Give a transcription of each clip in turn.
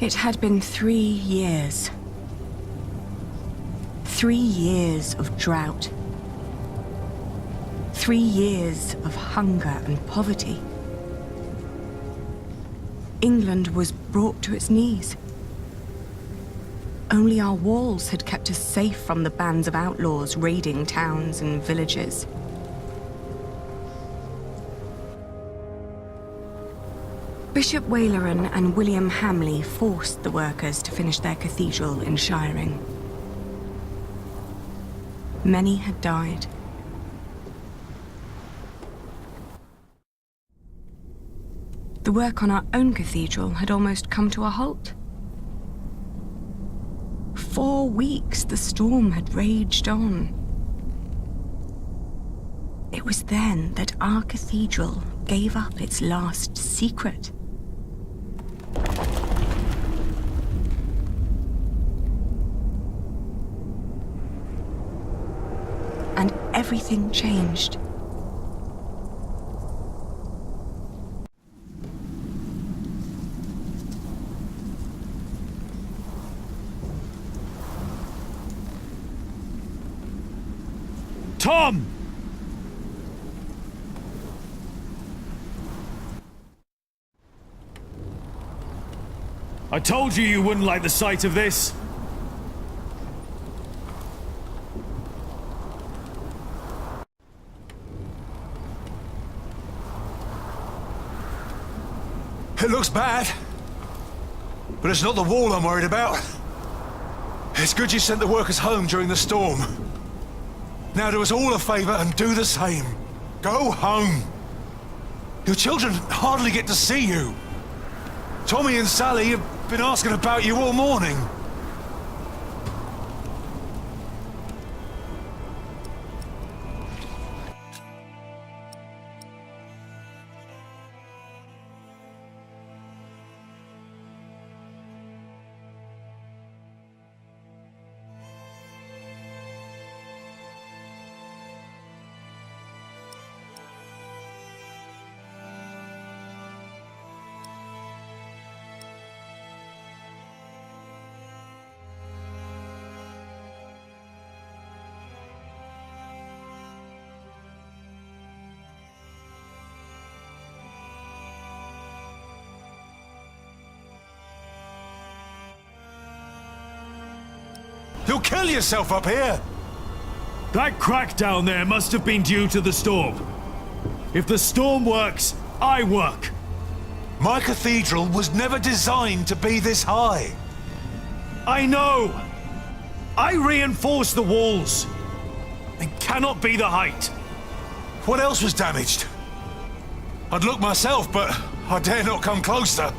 It had been 3 years. 3 years of drought. 3 years of hunger and poverty. England was brought to its knees. Only our walls had kept us safe from the bands of outlaws raiding towns and villages. Bishop Waleran and William Hamley forced the workers to finish their cathedral in Shiring. Many had died. The work on our own cathedral had almost come to a halt. 4 weeks the storm had raged on. It was then that our cathedral gave up its last secret. And everything changed. Tom! I told you you wouldn't like the sight of this. It looks bad, but it's not the wall I'm worried about. It's good you sent the workers home during the storm. Now do us all a favor and do the same. Go home. Your children hardly get to see you. Tommy and Sally have been asking about you all morning. You'll kill yourself up here! That crack down there must have been due to the storm. If the storm works, I work. My cathedral was never designed to be this high. I know! I reinforced the walls. It cannot be the height. What else was damaged? I'd look myself, but I dare not come closer.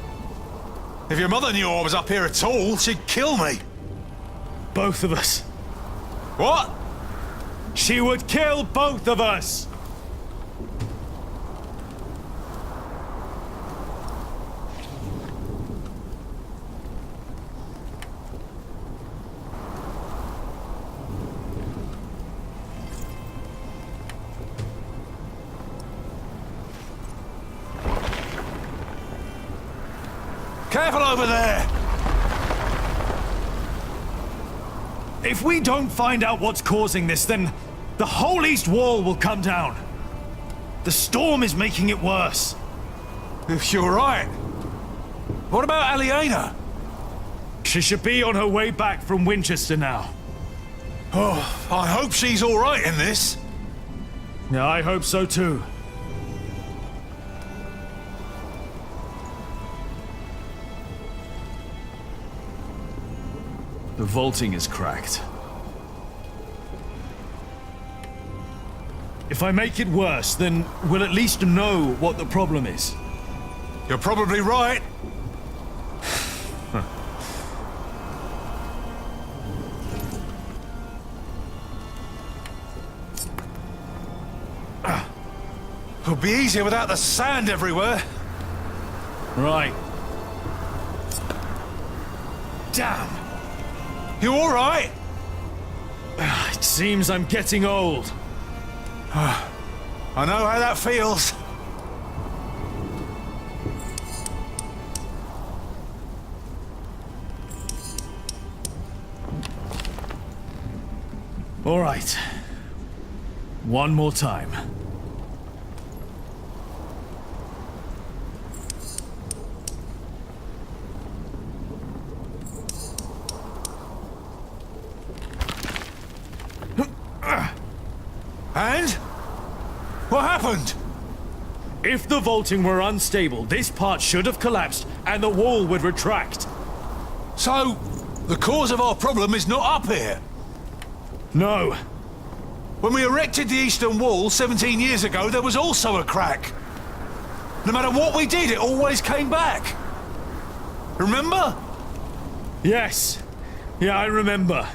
If your mother knew I was up here at all, she'd kill me. Both of us. What? She would kill both of us! Careful over there! If we don't find out what's causing this, then the whole east wall will come down. The storm is making it worse. If you're right. What about Elena? She should be on her way back from Winchester now. Oh, I hope she's all right in this. Yeah, I hope so too. The vaulting is cracked. If I make it worse, then we'll at least know what the problem is. You're probably right. It'll be easier without the sand everywhere. Right. Damn! You all right? It seems I'm getting old. I know how that feels. All right. One more time. And? What happened? If the vaulting were unstable, this part should have collapsed and the wall would retract. So, the cause of our problem is not up here. No. When we erected the eastern wall 17 years ago, there was also a crack. No matter what we did, it always came back. Remember? Yes. Yeah, I remember.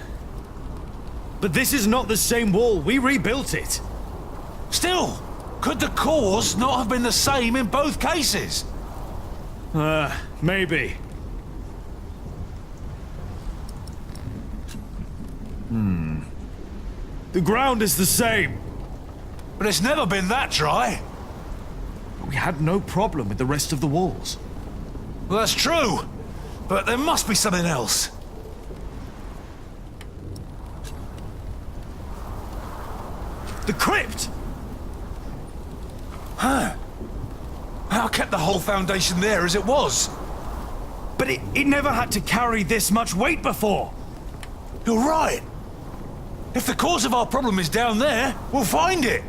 But this is not the same wall. We rebuilt it. Still, could the cause not have been the same in both cases? Maybe. The ground is the same. But it's never been that dry. We had no problem with the rest of the walls. Well, that's true. But there must be something else. The crypt! Huh. How kept the whole foundation there as it was? But it never had to carry this much weight before. You're right. If the cause of our problem is down there, we'll find it.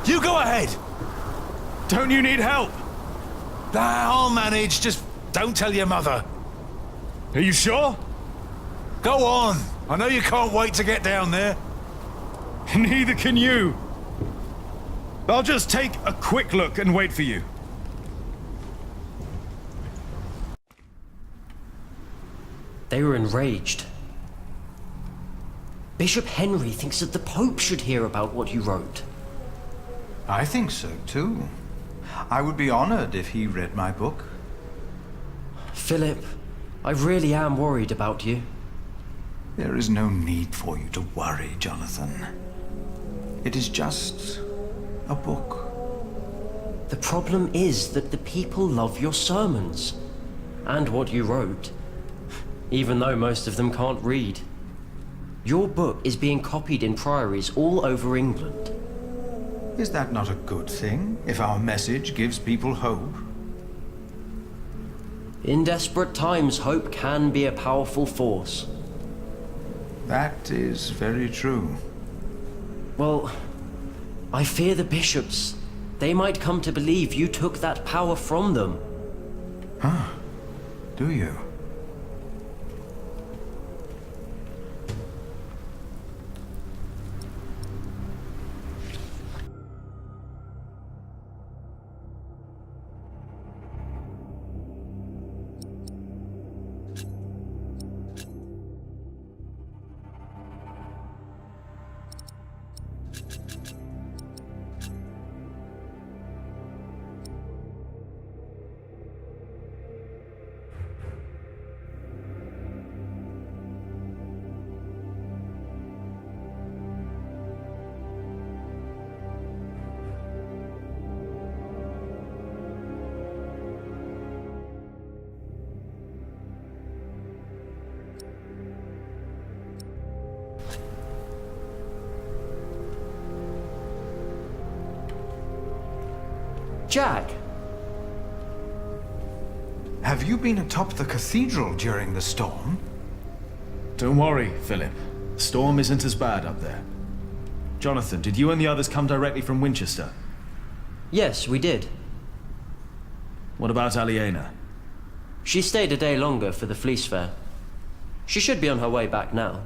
You go ahead. Don't you need help? I'll manage. Just don't tell your mother. Are you sure? Go on. I know you can't wait to get down there. Neither can you. I'll just take a quick look and wait for you. They were enraged. Bishop Henry thinks that the Pope should hear about what you wrote. I think so, too. I would be honored if he read my book. Philip, I really am worried about you. There is no need for you to worry, Jonathan. It is just a book. The problem is that the people love your sermons and what you wrote, even though most of them can't read. Your book is being copied in priories all over England. Is that not a good thing, if our message gives people hope? In desperate times, hope can be a powerful force. That is very true. Well, I fear the bishops. They might come to believe you took that power from them. Huh? Do you? Jack! Have you been atop the cathedral during the storm? Don't worry, Philip. The storm isn't as bad up there. Jonathan, did you and the others come directly from Winchester? Yes, we did. What about Elena? She stayed a day longer for the fleece fair. She should be on her way back now.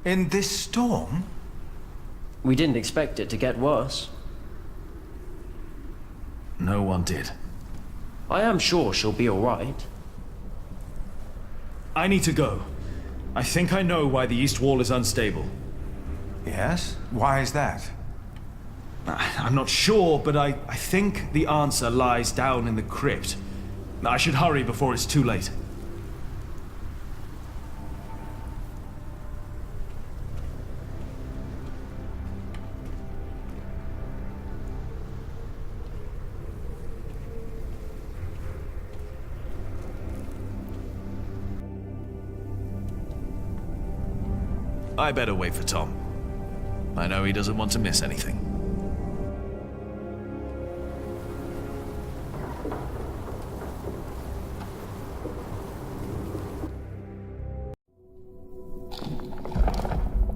In this storm? We didn't expect it to get worse. No one did. I am sure she'll be all right. I need to go. I think I know why the east wall is unstable. Yes? Why is that? I'm not sure, but I think the answer lies down in the crypt. I should hurry before it's too late. I better wait for Tom. I know he doesn't want to miss anything.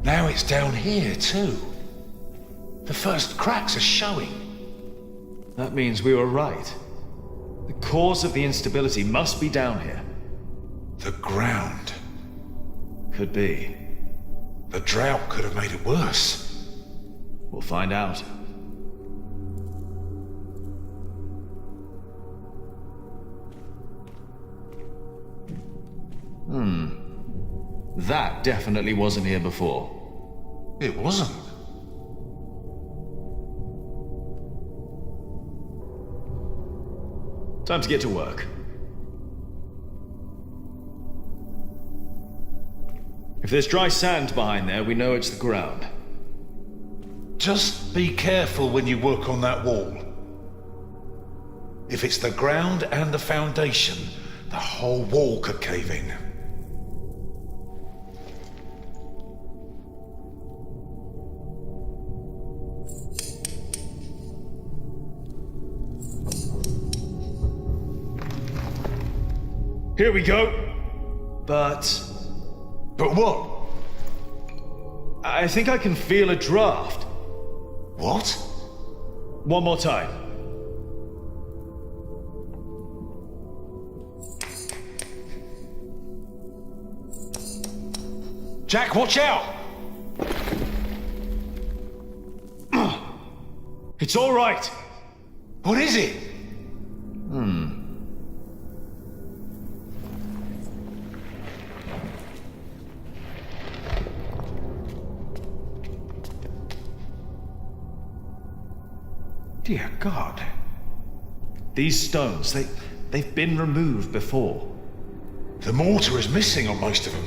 Now it's down here, too. The first cracks are showing. That means we were right. The cause of the instability must be down here. The ground. Could be. The drought could have made it worse. We'll find out. That definitely wasn't here before. It wasn't. Time to get to work. If there's dry sand behind there, we know it's the ground. Just be careful when you work on that wall. If it's the ground and the foundation, the whole wall could cave in. Here we go. But what? I think I can feel a draft. What? One more time. Jack, watch out! It's all right. What is it? Dear God. These stones, they've been removed before. The mortar is missing on most of them.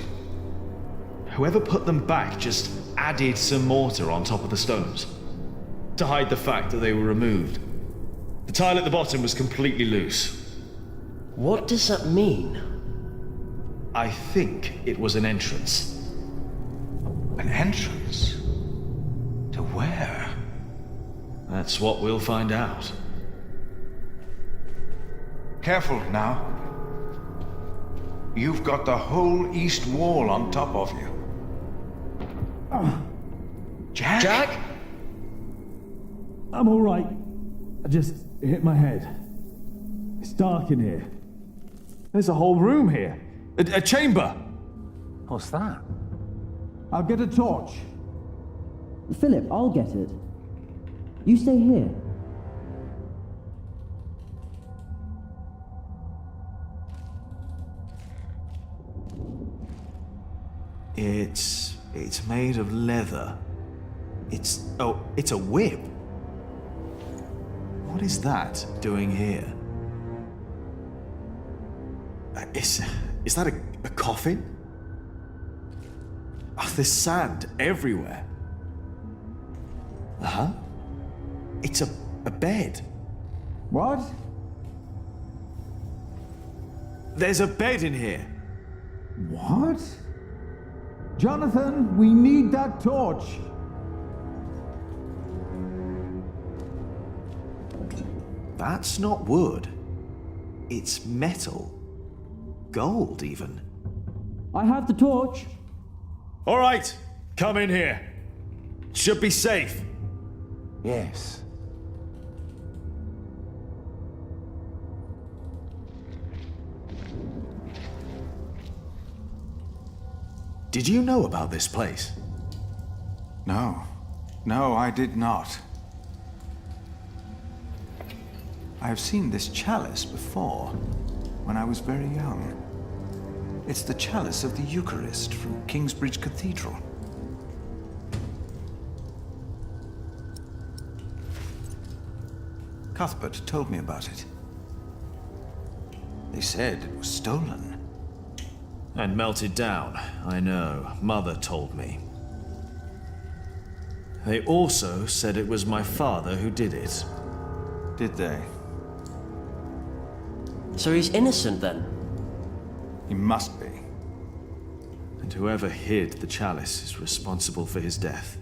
Whoever put them back just added some mortar on top of the stones to hide the fact that they were removed. The tile at the bottom was completely loose. What does that mean? I think it was an entrance. An entrance? To where? That's what we'll find out. Careful now. You've got the whole east wall on top of you. Jack? Jack? I'm all right. I just hit my head. It's dark in here. There's a whole room here. A chamber. What's that? I'll get a torch. Philip, I'll get it. You stay here. It's made of leather. It's a whip. What is that doing here? Is that a coffin? Oh, there's sand everywhere. Uh-huh. It's a bed. What? There's a bed in here. What? Jonathan, we need that torch. That's not wood. It's metal. Gold, even. I have the torch. All right, come in here. Should be safe. Yes. Did you know about this place? No. No, I did not. I have seen this chalice before, when I was very young. It's the chalice of the Eucharist from Kingsbridge Cathedral. Cuthbert told me about it. They said it was stolen. And melted down, I know. Mother told me. They also said it was my father who did it. Did they? So he's innocent then? He must be. And whoever hid the chalice is responsible for his death.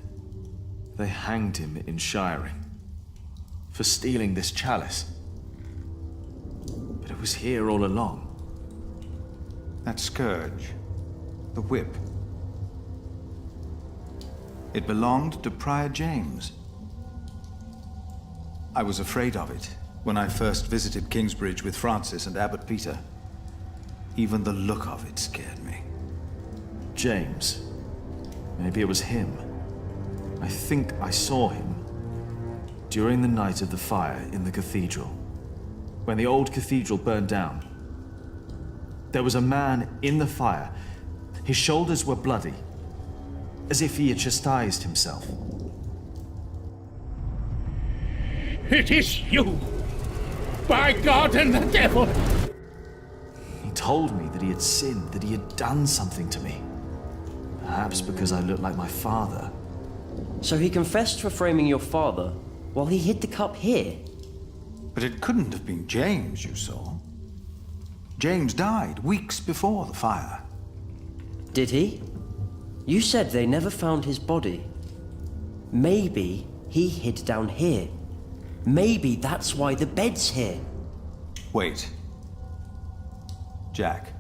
They hanged him in Shiring for stealing this chalice. But it was here all along. That scourge, the whip. It belonged to Prior James. I was afraid of it when I first visited Kingsbridge with Francis and Abbot Peter. Even the look of it scared me. James. Maybe it was him. I think I saw him during the night of the fire in the cathedral. When the old cathedral burned down, there was a man in the fire. His shoulders were bloody, as if he had chastised himself. It is you! By God and the devil! He told me that he had sinned, that he had done something to me. Perhaps because I looked like my father. So he confessed for framing your father while he hid the cup here? But it couldn't have been James you saw. James died weeks before the fire. Did he? You said they never found his body. Maybe he hid down here. Maybe that's why the bed's here. Wait. Jack,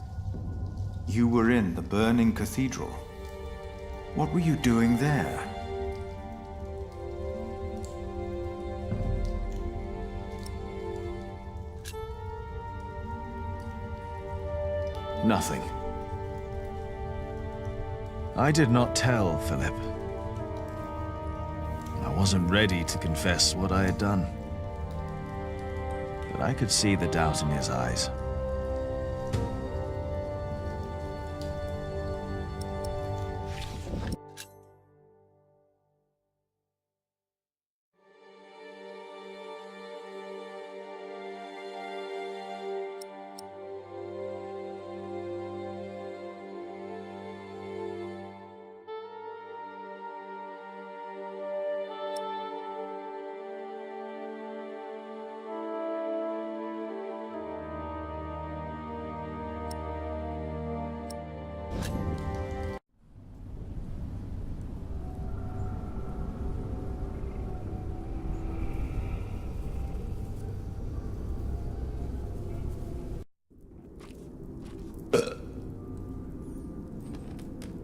you were in the burning cathedral. What were you doing there? Nothing. I did not tell Philip. I wasn't ready to confess what I had done. But I could see the doubt in his eyes.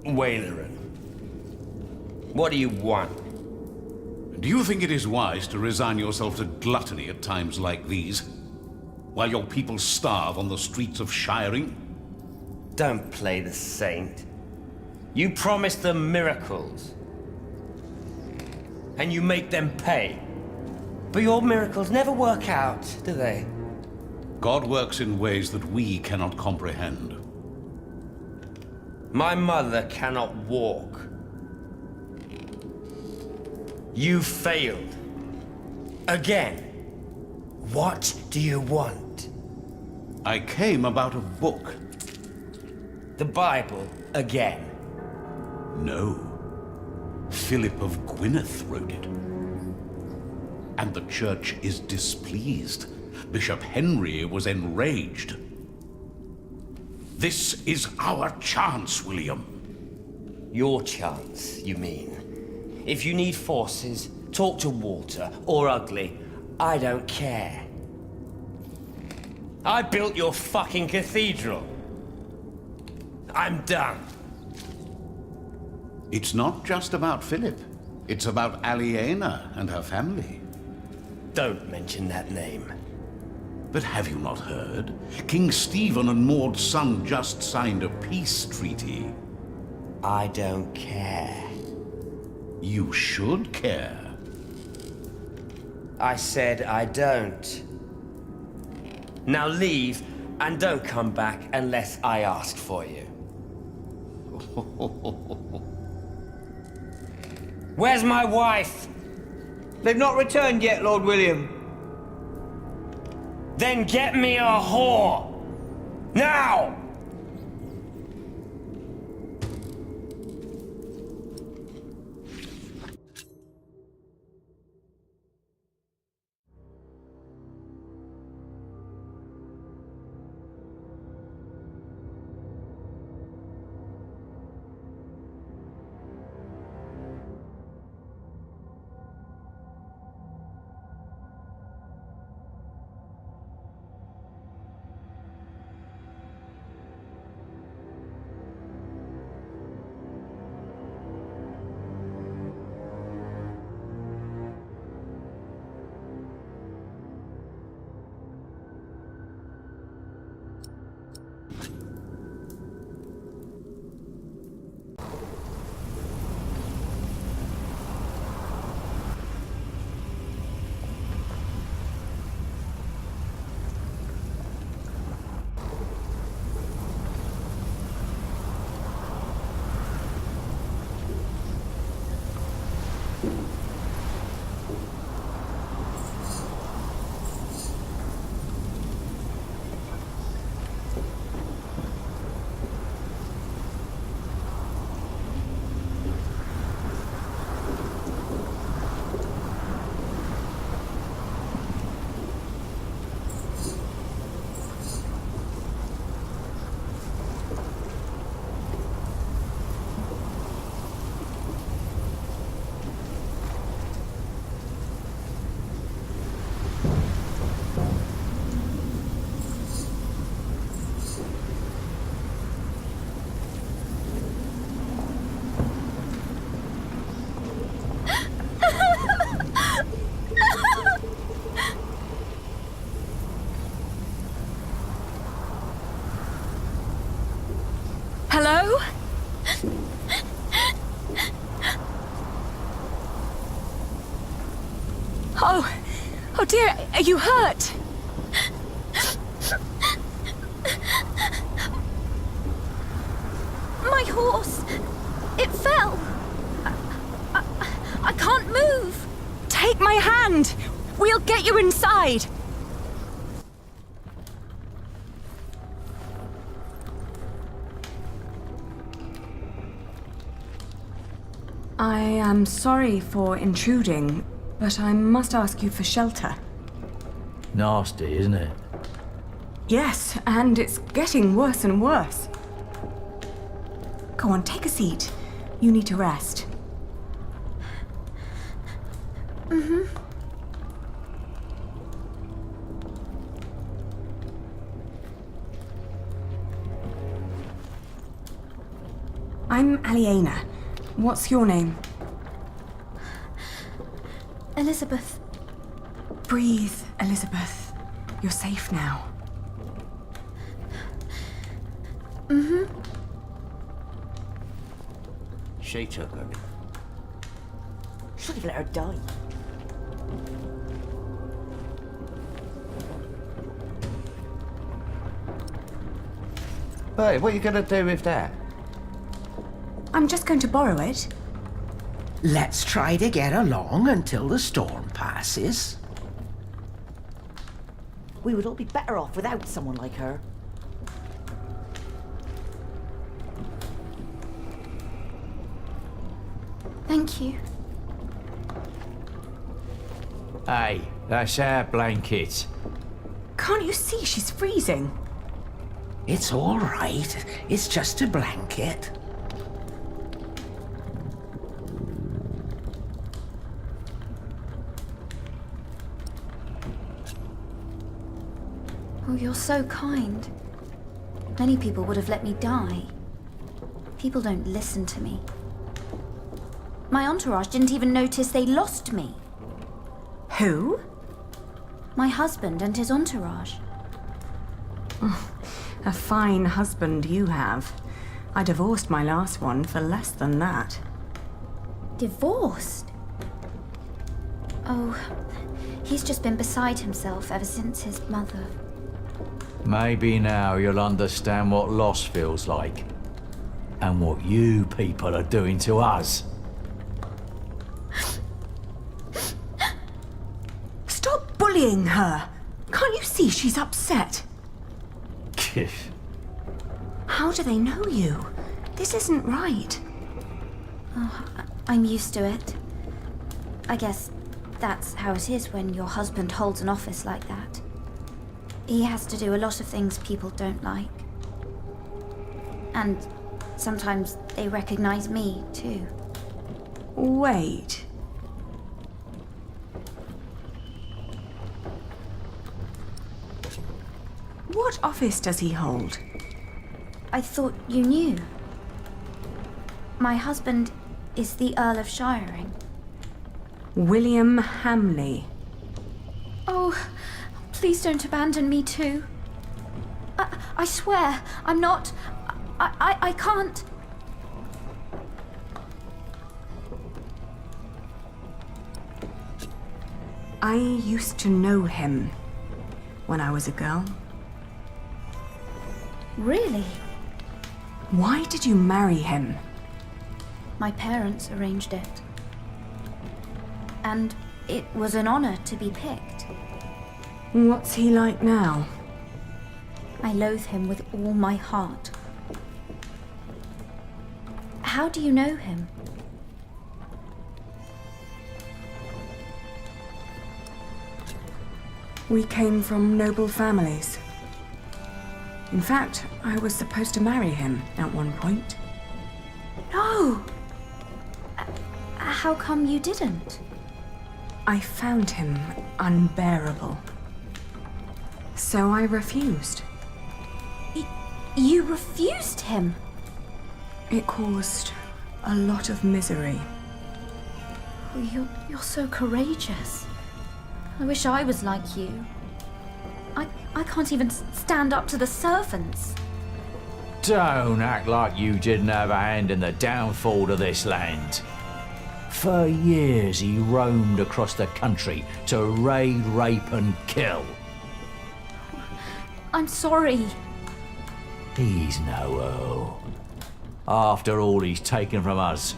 Wailerin, what do you want? Do you think it is wise to resign yourself to gluttony at times like these, while your people starve on the streets of Shiring? Don't play the saint. You promise them miracles. And you make them pay. But your miracles never work out, do they? God works in ways that we cannot comprehend. My mother cannot walk. You failed. Again. What do you want? I came about a book. The Bible again. No. Philip of Gwynedd wrote it. And the church is displeased. Bishop Henry was enraged. This is our chance, William. Your chance, you mean? If you need forces, talk to Walter, or Ugly. I don't care. I built your fucking cathedral. I'm done. It's not just about Philip. It's about Elena and her family. Don't mention that name. But have you not heard? King Stephen and Maud's son just signed a peace treaty. I don't care. You should care. I said I don't. Now leave, and don't come back unless I ask for you. Where's my wife? They've not returned yet, Lord William. Then get me a whore! Now! Hello? Oh dear, are you hurt? My horse! It fell! I can't move! Take my hand! We'll get you inside! I am sorry for intruding, but I must ask you for shelter. Nasty, isn't it? Yes, and it's getting worse and worse. Go on, take a seat. You need to rest. I'm Elena. What's your name? Elizabeth. Breathe, Elizabeth. You're safe now. She took her. Should have let her die. Hey, what are you gonna do with that? I'm just going to borrow it. Let's try to get along until the storm passes. We would all be better off without someone like her. Thank you. Hey, that's our blanket. Can't you see she's freezing? It's all right. It's just a blanket. Oh, you're so kind. Many people would have let me die. People don't listen to me. My entourage didn't even notice they lost me. Who? My husband and his entourage. A fine husband you have. I divorced my last one for less than that. Divorced? Oh, he's just been beside himself ever since his mother. Maybe now you'll understand what loss feels like. And what you people are doing to us. Stop bullying her! Can't you see she's upset? Kiff. How do they know you? This isn't right. Oh, I'm used to it. I guess that's how it is when your husband holds an office like that. He has to do a lot of things people don't like. And sometimes they recognize me, too. Wait. What office does he hold? I thought you knew. My husband is the Earl of Shiring. William Hamley. Oh, please don't abandon me too. I swear, I'm not... I can't... I used to know him when I was a girl. Really? Why did you marry him? My parents arranged it. and it was an honor to be picked. What's he like now? I loathe him with all my heart. How do you know him? We came from noble families. In fact, I was supposed to marry him at one point. No! How come you didn't? I found him unbearable. So I refused. You refused him? It caused a lot of misery. Oh, you're so courageous. I wish I was like you. I can't even stand up to the servants. Don't act like you didn't have a hand in the downfall of this land. For years he roamed across the country to raid, rape and kill. I'm sorry. He's no Earl. After all he's taken from us,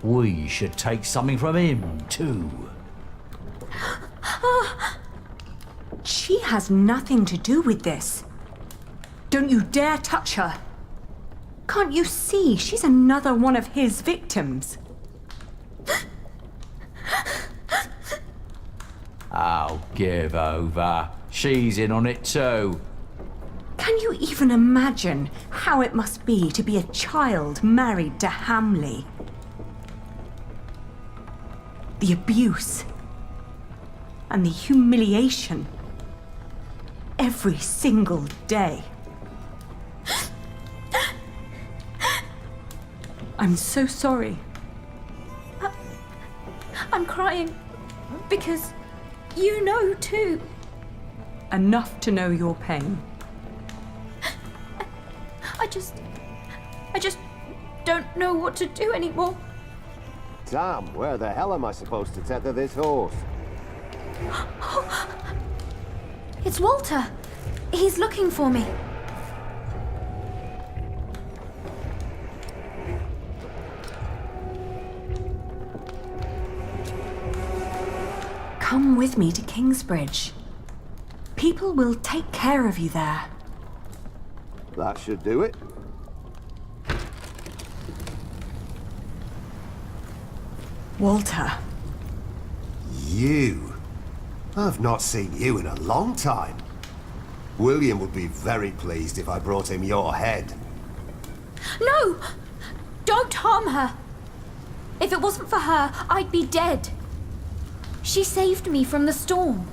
we should take something from him too. She has nothing to do with this. Don't you dare touch her. Can't you see she's another one of his victims? Oh, give over. She's in on it too. Can you even imagine how it must be to be a child married to Hamley? The abuse and the humiliation every single day. I'm so sorry. I'm crying because you know too. Enough to know your pain. I just don't know what to do anymore. Sam, where the hell am I supposed to tether this horse? It's Walter. He's looking for me. Come with me to Kingsbridge. People will take care of you there. That should do it. Walter. You? I've not seen you in a long time. William would be very pleased if I brought him your head. No! Don't harm her! If it wasn't for her, I'd be dead. She saved me from the storm.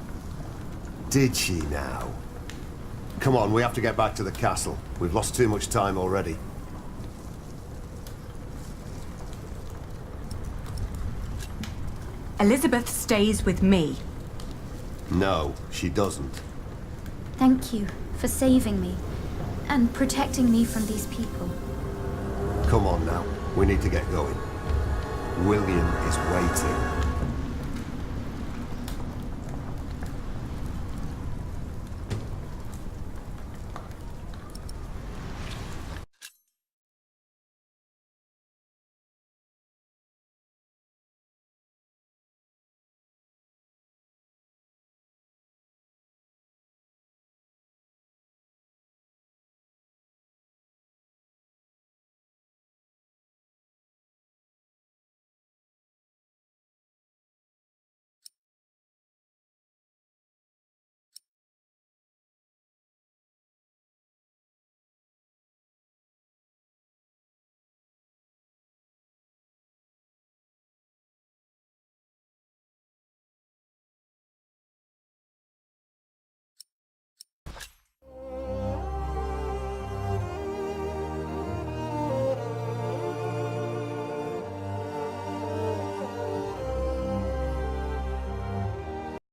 Did she now? Come on, we have to get back to the castle. We've lost too much time already. Elizabeth stays with me. No, she doesn't. Thank you for saving me and protecting me from these people. Come on now, we need to get going. William is waiting.